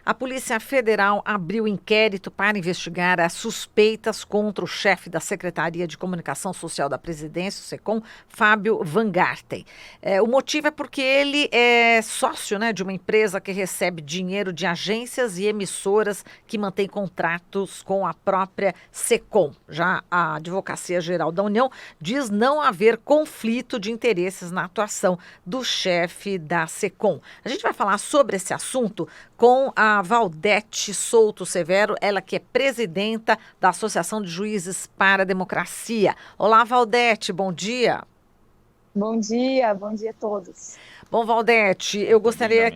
A Polícia Federal abriu inquérito para investigar as suspeitas contra o chefe da Secretaria de Comunicação Social da Presidência, o SECOM, Fábio Van Garten. O motivo é porque ele é sócio, né, de uma empresa que recebe dinheiro de agências e emissoras que mantém contratos com a própria SECOM. Já a Advocacia Geral da União diz não haver conflito de interesses na atuação do chefe da SECOM. A gente vai falar sobre esse assunto com a Valdete Souto Severo, ela que é presidenta da Associação de Juízes para a Democracia. Olá, Valdete, bom dia. Bom dia a todos. Bom, Valdete, eu gostaria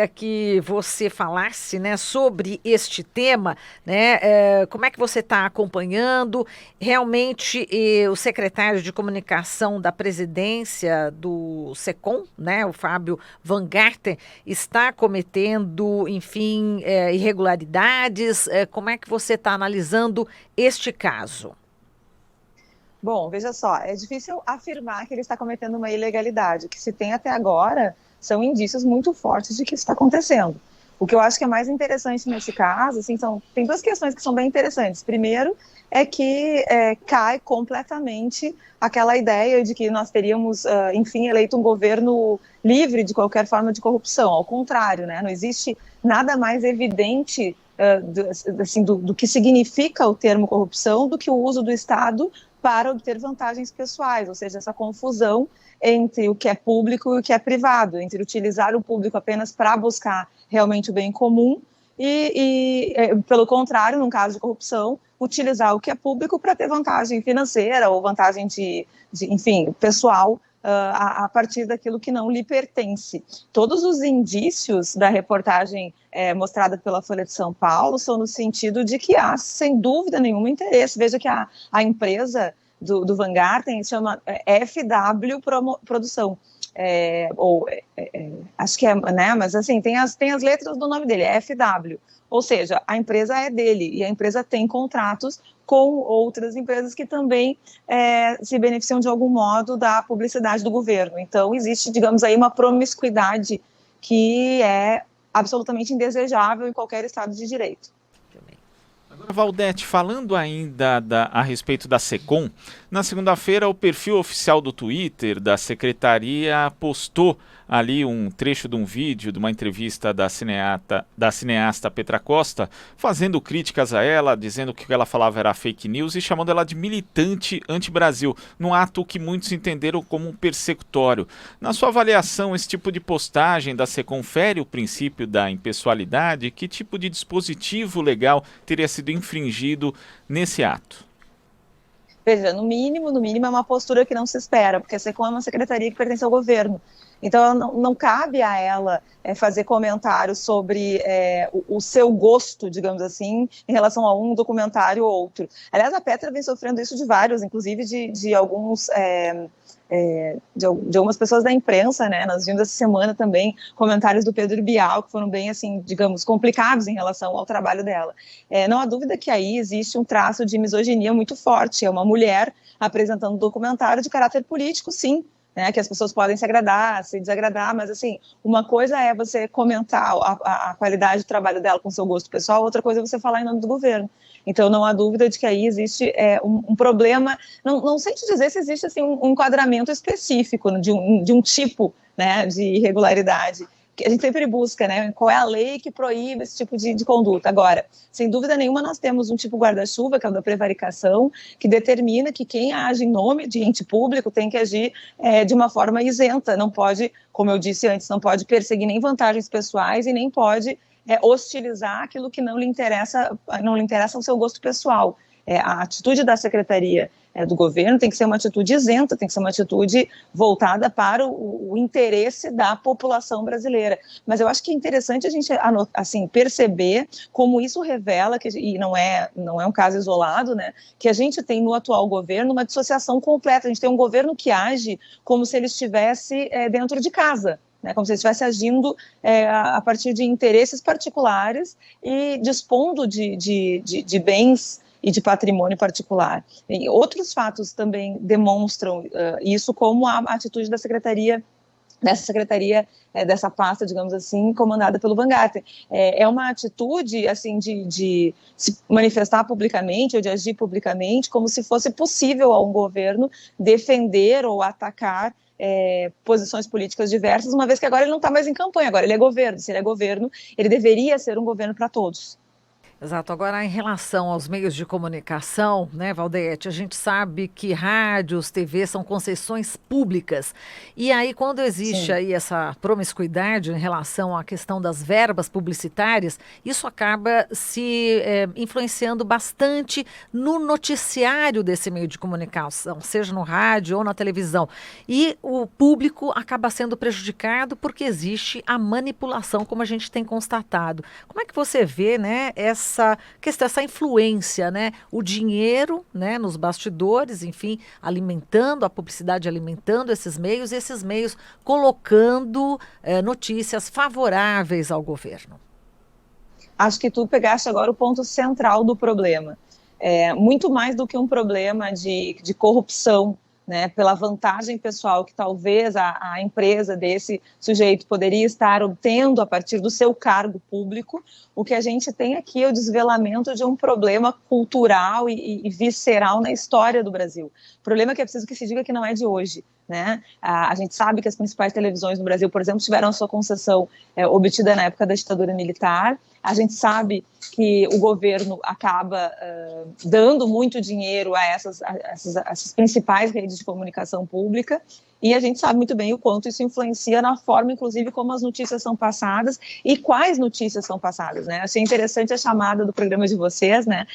que você falasse, né, sobre este tema, né, como é que você está acompanhando? Realmente, o secretário de Comunicação da Presidência do SECOM, né, o Fábio Van Garten, está cometendo, enfim, irregularidades. Como é que você está analisando este caso? Bom, veja só, é difícil afirmar que ele está cometendo uma ilegalidade. O que se tem até agora são indícios muito fortes de que isso está acontecendo. O que eu acho que é mais interessante nesse caso, assim, tem duas questões que são bem interessantes. Primeiro, é que cai completamente aquela ideia de que nós teríamos, enfim, eleito um governo livre de qualquer forma de corrupção. Ao contrário, né? Não existe nada mais evidente do que significa o termo corrupção do que o uso do Estado para obter vantagens pessoais, ou seja, essa confusão entre o que é público e o que é privado, entre utilizar o público apenas para buscar realmente o bem comum e, pelo contrário, num caso de corrupção, utilizar o que é público para ter vantagem financeira ou vantagem enfim, pessoal, a partir daquilo que não lhe pertence. Todos os indícios da reportagem mostrada pela Folha de São Paulo são no sentido de que há, sem dúvida nenhuma, interesse. Veja que a empresa do Van Garten se chama FW Produção. Acho que é, né? Mas assim, tem as letras do nome dele, FW. Ou seja, a empresa é dele e a empresa tem contratos com outras empresas que também se beneficiam de algum modo da publicidade do governo. Então, existe, digamos aí, uma promiscuidade que é absolutamente indesejável em qualquer Estado de Direito. Agora, Valdete, falando ainda a respeito da SECOM, na segunda-feira o perfil oficial do Twitter da Secretaria postou ali um trecho de um vídeo, de uma entrevista da cineasta Petra Costa, fazendo críticas a ela, dizendo que o que ela falava era fake news e chamando ela de militante anti-Brasil, num ato que muitos entenderam como um persecutório. Na sua avaliação, esse tipo de postagem da SECOM fere o princípio da impessoalidade? Que tipo de dispositivo legal teria sido infringido nesse ato? Veja, no mínimo é uma postura que não se espera, porque a SECOM é uma secretaria que pertence ao governo. Então, não cabe a ela fazer comentários sobre o seu gosto, digamos assim, em relação a um documentário ou outro. Aliás, a Petra vem sofrendo isso de vários, inclusive de alguns... de algumas pessoas da imprensa, né? Nós vimos essa semana também comentários do Pedro Bial que foram bem, assim, digamos, complicados em relação ao trabalho dela. Não há dúvida que aí existe um traço de misoginia muito forte. É uma mulher apresentando um documentário de caráter político, sim, né, que as pessoas podem se agradar, se desagradar, mas assim, uma coisa é você comentar a qualidade do trabalho dela com seu gosto pessoal, outra coisa é você falar em nome do governo. Então não há dúvida de que aí existe um problema, não sei te dizer se existe assim, um enquadramento específico de um tipo, né, de irregularidade, que a gente sempre busca, né, qual é a lei que proíbe esse tipo de conduta. Agora, sem dúvida nenhuma, nós temos um tipo guarda-chuva, que é o da prevaricação, que determina que quem age em nome de ente público tem que agir de uma forma isenta, não pode, como eu disse antes, não pode perseguir nem vantagens pessoais e nem pode hostilizar aquilo que não lhe interessa ao seu gosto pessoal. A atitude da secretaria do governo tem que ser uma atitude isenta, tem que ser uma atitude voltada para o interesse da população brasileira. Mas eu acho que é interessante a gente assim, perceber como isso revela, e não é um caso isolado, né, que a gente tem no atual governo uma dissociação completa. A gente tem um governo que age como se ele estivesse dentro de casa, né, como se ele estivesse agindo a partir de interesses particulares e dispondo de bens e de patrimônio particular. E outros fatos também demonstram isso, como a atitude da Secretaria dessa secretaria, dessa pasta, digamos assim, comandada pelo Van Garten. É uma atitude, assim, de se manifestar publicamente ou de agir publicamente como se fosse possível a um governo defender ou atacar posições políticas diversas, uma vez que agora ele não está mais em campanha, agora ele é governo. Se ele é governo, ele deveria ser um governo para todos. Exato. Agora, em relação aos meios de comunicação, né, Valdete, a gente sabe que rádios, TV são concessões públicas. E aí, quando existe aí essa promiscuidade em relação à questão das verbas publicitárias, isso acaba se influenciando bastante no noticiário desse meio de comunicação, seja no rádio ou na televisão. E o público acaba sendo prejudicado porque existe a manipulação, como a gente tem constatado. Como é que você vê, né, essa questão, essa influência, né? O dinheiro, né, nos bastidores, enfim, alimentando a publicidade, alimentando esses meios colocando notícias favoráveis ao governo. Acho que tu pegaste agora o ponto central do problema. Muito mais do que um problema de corrupção, né, pela vantagem pessoal que talvez a empresa desse sujeito poderia estar obtendo a partir do seu cargo público, o que a gente tem aqui é o desvelamento de um problema cultural e visceral na história do Brasil. Problema que é preciso que se diga que não é de hoje. Né? A gente sabe que as principais televisões no Brasil, por exemplo, tiveram a sua concessão obtida na época da ditadura militar. A gente sabe que o governo acaba dando muito dinheiro a essas principais redes de comunicação pública, e a gente sabe muito bem o quanto isso influencia na forma, inclusive, como as notícias são passadas e quais notícias são passadas, né? Achei interessante a chamada do programa de vocês, né?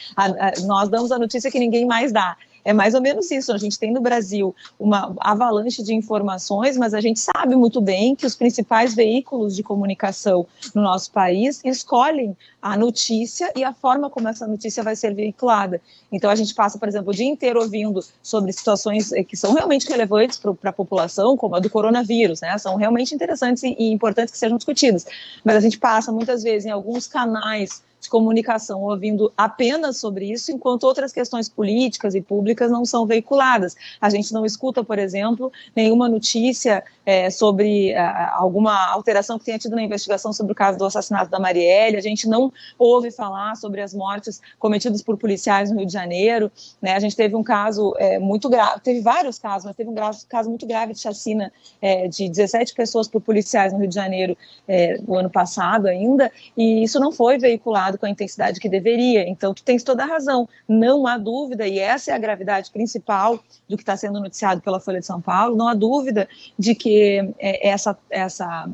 Nós damos a notícia que ninguém mais dá. É mais ou menos isso. A gente tem no Brasil uma avalanche de informações, mas a gente sabe muito bem que os principais veículos de comunicação no nosso país escolhem a notícia e a forma como essa notícia vai ser veiculada. Então a gente passa, por exemplo, o dia inteiro ouvindo sobre situações que são realmente relevantes para a população, como a do coronavírus, né? São realmente interessantes e importantes que sejam discutidas. Mas a gente passa muitas vezes em alguns canais de comunicação ouvindo apenas sobre isso, enquanto outras questões políticas e públicas não são veiculadas. A gente não escuta, por exemplo, nenhuma notícia sobre alguma alteração que tenha tido na investigação sobre o caso do assassinato da Marielle. A gente não ouve falar sobre as mortes cometidas por policiais no Rio de Janeiro, né? A gente teve um caso muito grave, teve vários casos, mas teve um caso muito grave de chacina de 17 pessoas por policiais no Rio de Janeiro no ano passado ainda, e isso não foi veiculado com a intensidade que deveria. Então, tu tens toda a razão. Não há dúvida, e essa é a gravidade principal do que está sendo noticiado pela Folha de São Paulo, não há dúvida de que essa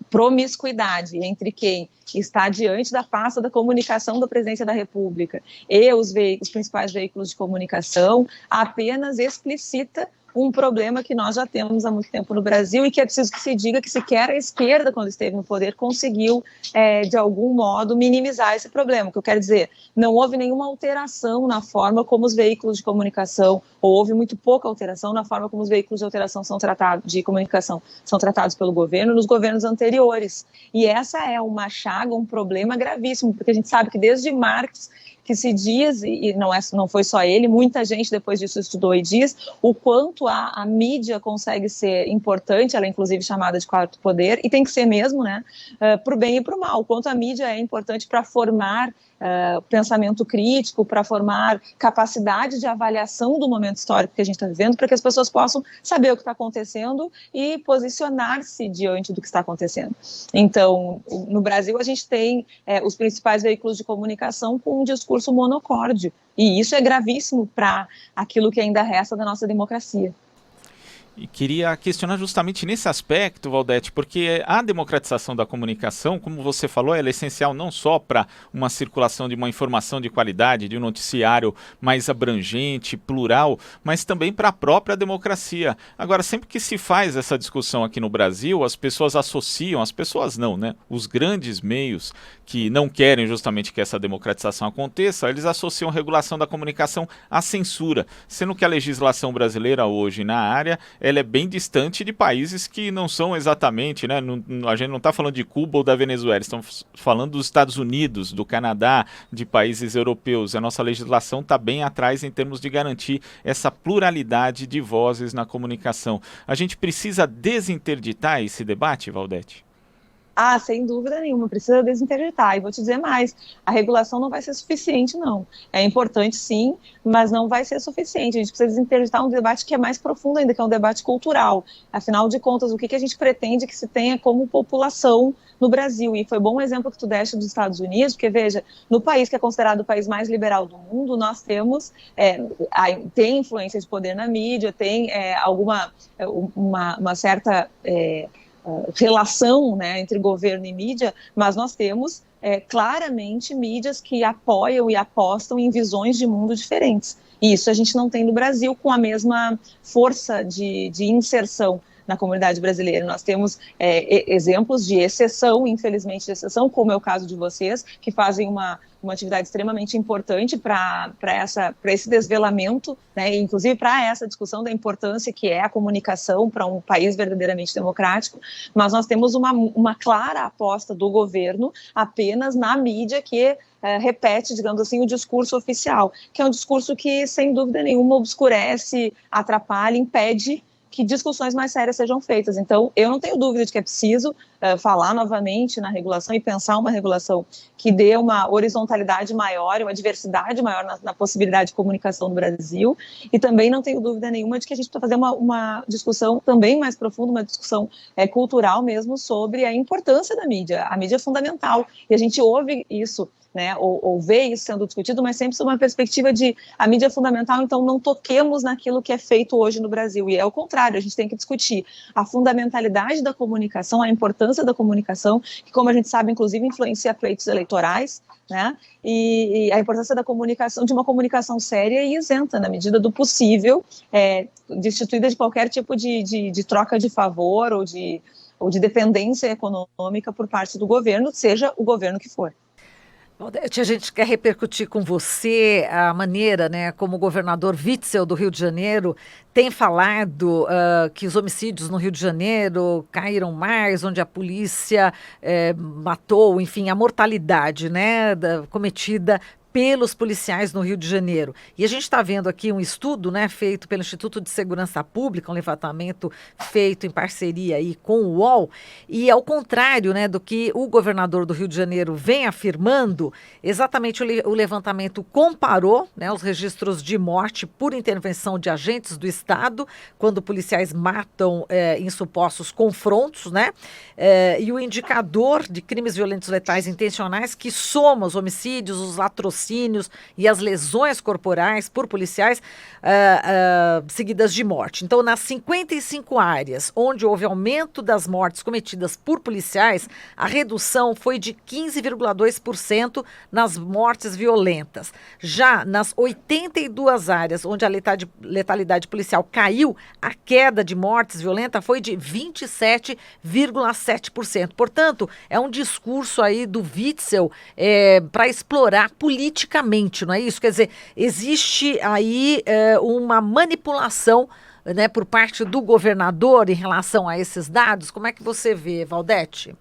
promiscuidade entre quem está diante da pasta da comunicação da Presidência da República e os principais veículos de comunicação apenas explicita um problema que nós já temos há muito tempo no Brasil e que é preciso que se diga que sequer a esquerda, quando esteve no poder, conseguiu, de algum modo, minimizar esse problema. O que eu quero dizer, não houve nenhuma alteração na forma como os veículos de comunicação, ou houve muito pouca alteração na forma como os veículos de comunicação são tratados pelo governo nos governos anteriores. E essa é uma chaga, um problema gravíssimo, porque a gente sabe que desde Marx, que se diz, e não foi só ele, muita gente depois disso estudou e diz, o quanto a mídia consegue ser importante, ela é inclusive chamada de quarto poder, e tem que ser mesmo, né, para o bem e para o mal, o quanto a mídia é importante para formar pensamento crítico, para formar capacidade de avaliação do momento histórico que a gente está vivendo, para que as pessoas possam saber o que está acontecendo e posicionar-se diante do que está acontecendo. Então, no Brasil, a gente tem os principais veículos de comunicação com um discurso monocórdio, e isso é gravíssimo para aquilo que ainda resta da nossa democracia. E queria questionar justamente nesse aspecto, Valdete, porque a democratização da comunicação, como você falou, ela é essencial não só para uma circulação de uma informação de qualidade, de um noticiário mais abrangente, plural, mas também para a própria democracia. Agora, sempre que se faz essa discussão aqui no Brasil, as pessoas associam, as pessoas não, né? Os grandes meios que não querem justamente que essa democratização aconteça, eles associam a regulação da comunicação à censura, sendo que a legislação brasileira hoje na área ela é bem distante de países que não são exatamente, né? A gente não está falando de Cuba ou da Venezuela, estamos falando dos Estados Unidos, do Canadá, de países europeus. A nossa legislação está bem atrás em termos de garantir essa pluralidade de vozes na comunicação. A gente precisa desinterditar esse debate, Valdete? Ah, sem dúvida nenhuma, precisa desinterditar. E vou te dizer mais, a regulação não vai ser suficiente, não. É importante, sim, mas não vai ser suficiente. A gente precisa desinterditar um debate que é mais profundo ainda, que é um debate cultural. Afinal de contas, o que a gente pretende que se tenha como população no Brasil? E foi bom o exemplo que tu deste dos Estados Unidos, porque, veja, no país que é considerado o país mais liberal do mundo, nós temos, tem influência de poder na mídia, tem uma certa... relação, né, entre governo e mídia, mas nós temos claramente mídias que apoiam e apostam em visões de mundo diferentes. E isso a gente não tem no Brasil com a mesma força de inserção na comunidade brasileira. Nós temos exemplos de exceção, infelizmente de exceção, como é o caso de vocês, que fazem uma atividade extremamente importante para esse desvelamento, né, inclusive para essa discussão da importância que é a comunicação para um país verdadeiramente democrático, mas nós temos uma clara aposta do governo apenas na mídia que repete, digamos assim, o discurso oficial, que é um discurso que, sem dúvida nenhuma, obscurece, atrapalha, impede que discussões mais sérias sejam feitas. Então, eu não tenho dúvida de que é preciso falar novamente na regulação e pensar uma regulação que dê uma horizontalidade maior, uma diversidade maior na possibilidade de comunicação no Brasil, e também não tenho dúvida nenhuma de que a gente precisa fazer uma discussão também mais profunda, uma discussão cultural mesmo, sobre a importância da mídia. A mídia é fundamental, e a gente ouve isso, né, ou vê isso sendo discutido, mas sempre sob uma perspectiva de a mídia é fundamental, então não toquemos naquilo que é feito hoje no Brasil, e é o contrário, a gente tem que discutir a fundamentalidade da comunicação, a importância da comunicação, que, como a gente sabe, inclusive influencia pleitos eleitorais, né, e a importância da comunicação, de uma comunicação séria e isenta, na medida do possível, destituída de qualquer tipo de troca de favor ou de dependência econômica por parte do governo, seja o governo que for. Valdete, a gente quer repercutir com você a maneira, né, como o governador Witzel do Rio de Janeiro tem falado que os homicídios no Rio de Janeiro caíram mais, onde a polícia matou, enfim, a mortalidade, né, cometida pelos policiais no Rio de Janeiro. E a gente está vendo aqui um estudo, né, feito pelo Instituto de Segurança Pública, um levantamento feito em parceria aí com o UOL, e ao contrário, né, do que o governador do Rio de Janeiro vem afirmando, exatamente o levantamento comparou, né, os registros de morte por intervenção de agentes do Estado, quando policiais matam em supostos confrontos, né, e o indicador de crimes violentos letais intencionais, que soma os homicídios, os latrocínios e as lesões corporais por policiais seguidas de morte. Então, nas 55 áreas onde houve aumento das mortes cometidas por policiais, a redução foi de 15,2% nas mortes violentas. Já nas 82 áreas onde a letalidade policial caiu, a queda de mortes violentas foi de 27,7%. Portanto, é um discurso aí do Witzel para explorar politicamente, não é isso? Quer dizer, existe aí uma manipulação, né, por parte do governador em relação a esses dados. Como é que você vê, Valdete?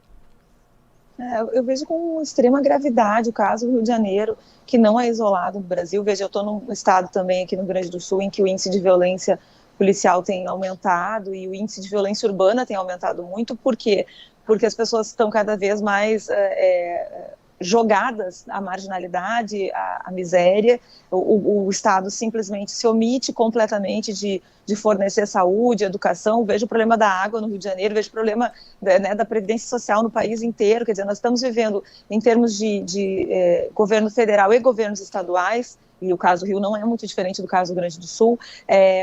Eu vejo com extrema gravidade o caso do Rio de Janeiro, que não é isolado no Brasil. Veja, eu estou num estado também aqui no Rio Grande do Sul em que o índice de violência policial tem aumentado e o índice de violência urbana tem aumentado muito. Por quê? Porque as pessoas estão cada vez mais jogadas à marginalidade, à miséria. O Estado simplesmente se omite completamente de fornecer saúde, educação. Vejo o problema da água no Rio de Janeiro, vejo o problema da previdência social no país inteiro. Quer dizer, nós estamos vivendo, em termos de governo federal e governos estaduais, e o caso do Rio não é muito diferente do caso do Rio Grande do Sul,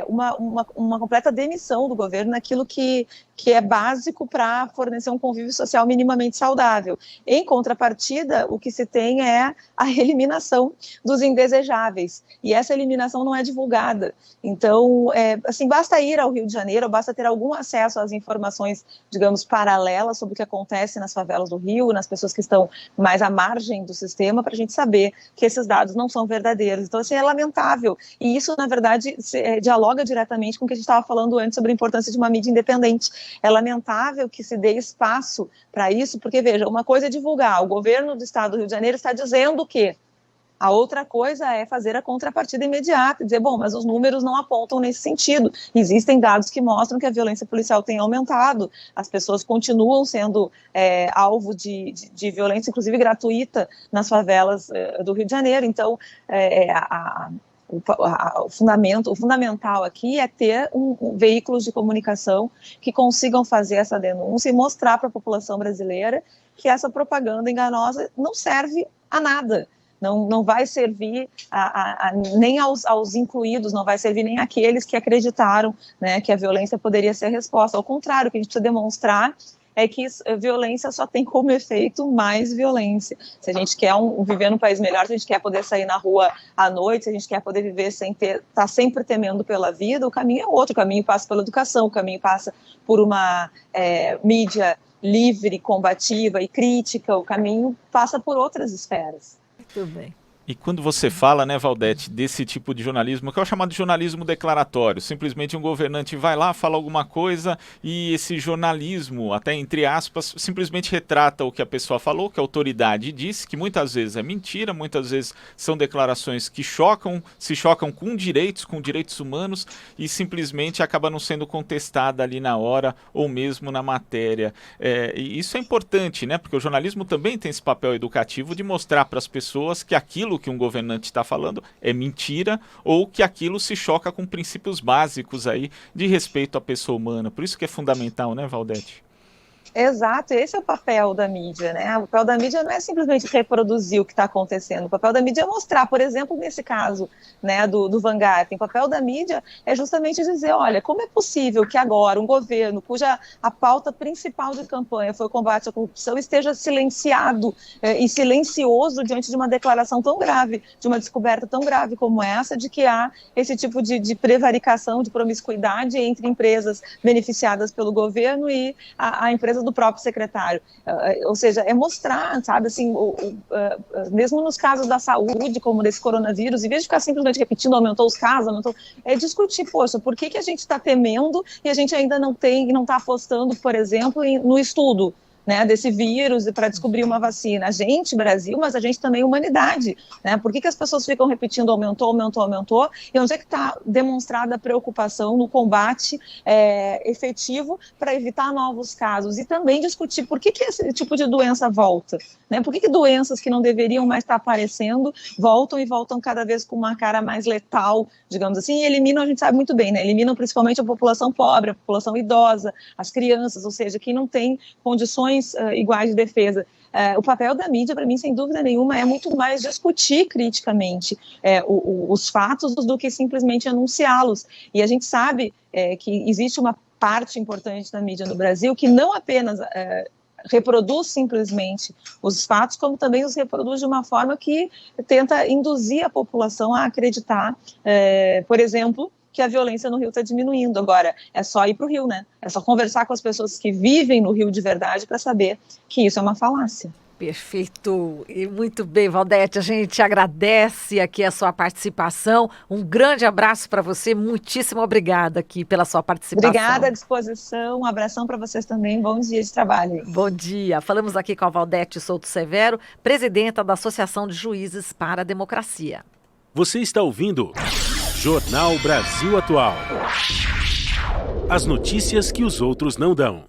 uma completa demissão do governo naquilo que que é básico para fornecer um convívio social minimamente saudável. Em contrapartida, o que se tem é a eliminação dos indesejáveis, e essa eliminação não é divulgada. Então, assim, basta ir ao Rio de Janeiro, basta ter algum acesso às informações, digamos, paralelas sobre o que acontece nas favelas do Rio, nas pessoas que estão mais à margem do sistema, para a gente saber que esses dados não são verdadeiros. Então, assim, é lamentável. E isso, na verdade, dialoga diretamente com o que a gente estava falando antes sobre a importância de uma mídia independente. É lamentável que se dê espaço para isso, porque, veja, uma coisa é divulgar, o governo do estado do Rio de Janeiro está dizendo o quê? A outra coisa é fazer a contrapartida imediata, dizer, bom, mas os números não apontam nesse sentido. Existem dados que mostram que a violência policial tem aumentado, as pessoas continuam sendo alvo de violência, inclusive gratuita, nas favelas do Rio de Janeiro. Então, o fundamental aqui é ter veículos de comunicação que consigam fazer essa denúncia e mostrar para a população brasileira que essa propaganda enganosa não serve a nada. Não vai servir nem aos incluídos, não vai servir nem àqueles que acreditaram, né, que a violência poderia ser a resposta. Ao contrário, o que a gente precisa demonstrar é que violência só tem como efeito mais violência. Se a gente quer viver num país melhor, se a gente quer poder sair na rua à noite, se a gente quer poder viver sem estar sempre temendo pela vida, o caminho é outro. O caminho passa pela educação, o caminho passa por uma mídia livre, combativa e crítica, o caminho passa por outras esferas. Muito bem. E quando você fala, né, Valdete, desse tipo de jornalismo, que é o chamado de jornalismo declaratório, simplesmente um governante vai lá, fala alguma coisa e esse jornalismo, até entre aspas, simplesmente retrata o que a pessoa falou, que a autoridade disse, que muitas vezes é mentira, muitas vezes são declarações que se chocam com direitos humanos e simplesmente acaba não sendo contestada ali na hora ou mesmo na matéria. E isso é importante, né, porque o jornalismo também tem esse papel educativo de mostrar para as pessoas que aquilo que um governante está falando é mentira ou que aquilo se choca com princípios básicos aí de respeito à pessoa humana. Por isso que é fundamental, né, Valdete? Exato, esse é o papel da mídia, né? O papel da mídia não é simplesmente reproduzir o que está acontecendo, o papel da mídia é mostrar, por exemplo, nesse caso, né, do Vanguard, o papel da mídia é justamente dizer, olha, como é possível que agora um governo cuja a pauta principal de campanha foi o combate à corrupção esteja silenciado e silencioso diante de uma declaração tão grave, de uma descoberta tão grave como essa, de que há esse tipo de prevaricação, de promiscuidade entre empresas beneficiadas pelo governo e a empresa do próprio secretário, ou seja, é mostrar, sabe, assim, mesmo nos casos da saúde, como desse coronavírus, em vez de ficar simplesmente repetindo, aumentou os casos, discutir, poxa, por que a gente está temendo e a gente ainda não está apostando, por exemplo, no estudo, né, desse vírus para descobrir uma vacina. A gente, Brasil, mas a gente também humanidade, né? Por que as pessoas ficam repetindo aumentou, e onde é que está demonstrada a preocupação no combate efetivo para evitar novos casos? E também discutir por que esse tipo de doença volta, né? Por que doenças que não deveriam mais estar aparecendo voltam e voltam cada vez com uma cara mais letal, digamos assim, e eliminam, a gente sabe muito bem, né? Eliminam principalmente a população pobre, a população idosa, as crianças, ou seja, quem não tem condições iguais de defesa. O papel da mídia, para mim, sem dúvida nenhuma, é muito mais discutir criticamente os fatos do que simplesmente anunciá-los. E a gente sabe que existe uma parte importante da mídia no Brasil que não apenas reproduz simplesmente os fatos, como também os reproduz de uma forma que tenta induzir a população a acreditar, por exemplo, que a violência no Rio está diminuindo. Agora, é só ir para o Rio, né? É só conversar com as pessoas que vivem no Rio de verdade para saber que isso é uma falácia. Perfeito. E muito bem, Valdete, a gente agradece aqui a sua participação. Um grande abraço para você, muitíssimo obrigada aqui pela sua participação. Obrigada, à disposição, um abração para vocês também, bom dia de trabalho. Bom dia. Falamos aqui com a Valdete Souto Severo, presidenta da Associação de Juízes para a Democracia. Você está ouvindo Jornal Brasil Atual. As notícias que os outros não dão.